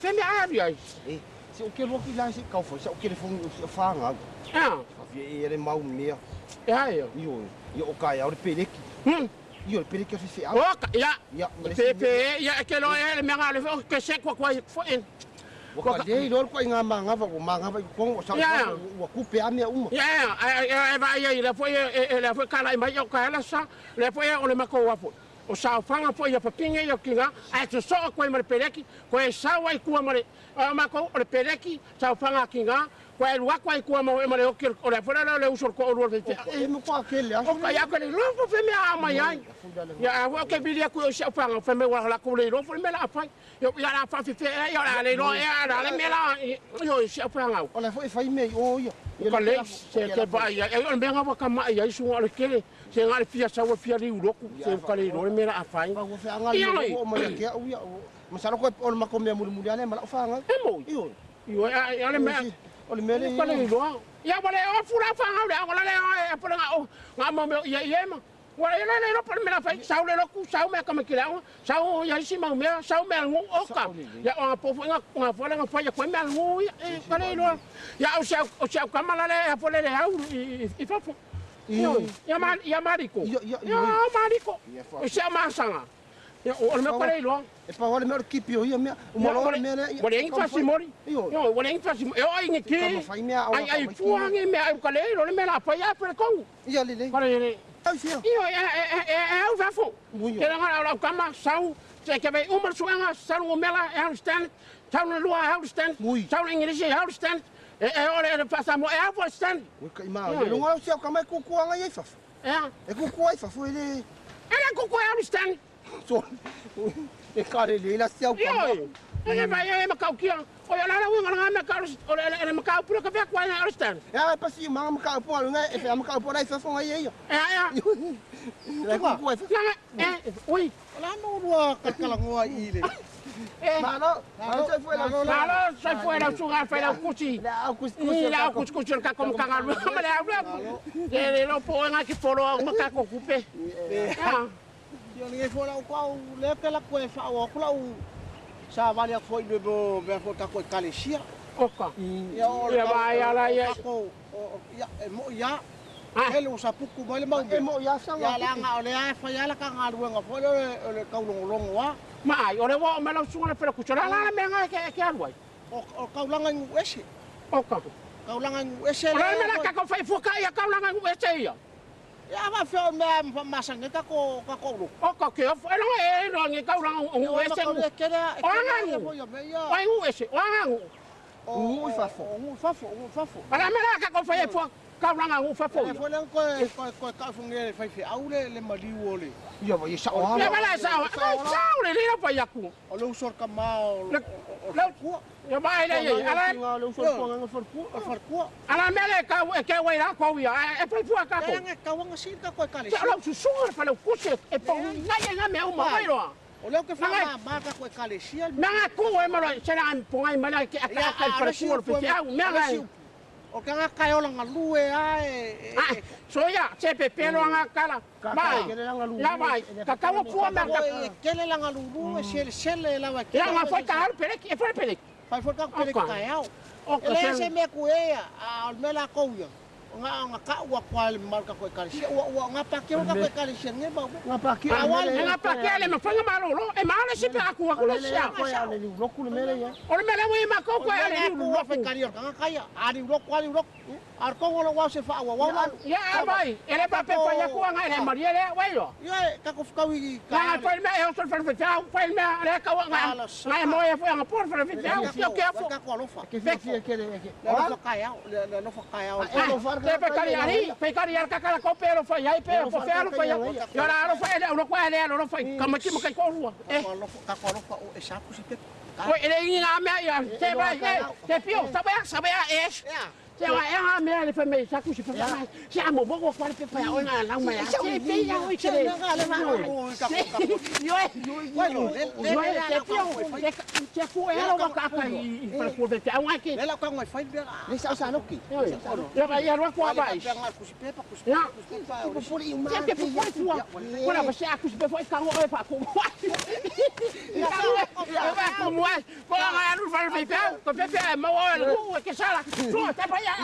Femi ari ai. Se o que loki lá se kau foi, se o que ele foi o fanga. Ah. Ele mau mea. Ai. Io o kai au peleki. Io peleki fi au. O ya. Ya, Pepe ya que lo ele me ngale que se kwa foi. Ko dei lor ko inga manga va ko manga va ko sa o ku pe ame uma. Ya, vai aí, ele foi cala mai o kala sa, le foi o le mako wapo. O sa fanga foi ya papinga ya kinga, ai tu so ko mai peleki, ko e sa wai ku mai mako o le peleki, sa fanga kinga. Kwa lua kwa ikua mo emale o kir o le fora le uso ko o le E mo ko akele a. o ka ya ka le lo fo me ama ya ya o ke bilia ku o se fa ngo me wa la ku le lo fo me la fa yo ya la fa fe ya la le lo ya la le me la yo se fa ngo o le foi fai me o yo ko le se ke ba ya o me nga ka ma ya isu o le ke se nga le fia sa wa fia ri u lo ku se ka le lo me la fa ba wo fe anga o mo le ke o ya masalo ko o ma ko me mu mu ale ma fa nga e mo yo ya le me Ole mele ko le lo ya wale o fura fa ha le wala le e po nga o nga mo ya yema wala le no por me la fa sa le lo ku sa me ka me kila sa o ya si ma me sa me ngu o ka ya o po nga fo le nga fa ya ko me ngu e ko le lo ya o sa ka mala le po le au I fa fo ya mariko ya mariko o sa ma sanga ya o me ko le lo e pa ole me kipi o ia me o mo le me wale ing fasi mori yo wale ing fasi yo ing ki ai fuang me ai ka le lo me la fa ya per ko ia le para ele ai sia yo o va fo que la kama sau se que vai uma suanga sau o mela é stand sau no lua é stand sau inglês é stand ole passa mo é stand o ka ima le longa se ka mai ku kuanga ia fa e ku kuai fa fo ele ku kuai stand so e kare le la sia ka e vai ma ka kia o ya la winga nga me ka o le ma ka pura ka fa kwa na stand ya pa si ma ka po nga e fa ma ka po dai fa fo ia ia le ku kuai fa ui la no ro ka kala ngoa ile Malo se fue la suga fue la cuchi la cuchi ka como ka ngalu ma le habla que lo ponga que foro ma ka ko kupe yo ni fo la ko le que la ko fa o ko la sa vale foi de bo be fo ta ko kalesia oka ya vai ala ya ko ya ele usa puku mo le mau mo ya sa ya la nga ole ai fa ya la ka nga lu nga fo le ka long wa mai ore wo me la suga pe la cuchi la me nga que alwai o ka langa ngwese oka ka langa ngwese ore me la ka ko fa foka ya ka langa ngwese ya ya va fe me masanga ka ko lu oka ke fo no ngi ka langa ngwese ai ngwese o fafo ala me la ka ko fa fo ka langa ngu fa fo fo le ko ka fo nge fa fe au le mali wole ya va sa o ya va la sa le le pa ya ku o lo sor ka ma o ku ya va ile ala lo sor ko nga for ku ala me le ka ke wa ira ko ya e fa fu ka ko ka wa si ka ko ka le sa lo su su fa le ku se e pa nga me o ma ro o le que fa ma ka ko ka le si nga ku e ma se la po ngai ma ke ka fa ku pe ya me nga o ka nga ka yo la lue so ya se pe pelo nga kala mai la mai ka ka wa fu ma ka ke le la lu se la wa ya nga fa ka pele ke fa pele fa ka pele ka ya o le se me ku a me la ko yo nga ka wa kwa le marka ko ka si nga pa ke ka ko ka si nge ba nga pa ke le me fa nga malo e ma le si pe aku wa ko le sia ko ya le lu ku le me ya o le me le wi ma ko ko ya le lu fa ka ri ka ka ya ari lu ar ko lo wa se fa wa ya vai ele pa pe fa ya ku nga le maria le wa yo ye ka ko ka wi ka fa me yo so fa fa me le ka wa nga nga mo ya fa nga por fa yo ke fo ka ko lo fa ke le lo fa ka ya te pe cariari pe cariar ka kala ko pero fa ya pero fa fero fa ya yo la lo fa ele lo kwa ele lo fa kama ki mo kai ko ruwa ka ko lo fa o e sa ku si pe o ele nga me ya te vai te pio sabe es Se wa e me le fa me sa ku se fa mai. Se amo bo ko kwal pe pa o na la mai. Se pe ya o kere. Yo Bueno, se fu e lo ka ka I para ko te a wa ki. ela ka ngoi fai bia. Ni sa no ki. Ya ba ya ro ko ba. Pengar ku sipepa ku Ya. sipepa. Ko puli uma. Se ke fu fu. Ko la ba se aku se pe foi ka o pa ko. Ya ba ko mo. Ko la ga ya lu fa pe pe. Ko pe pe mo o ke sala. Ko ta pa ya.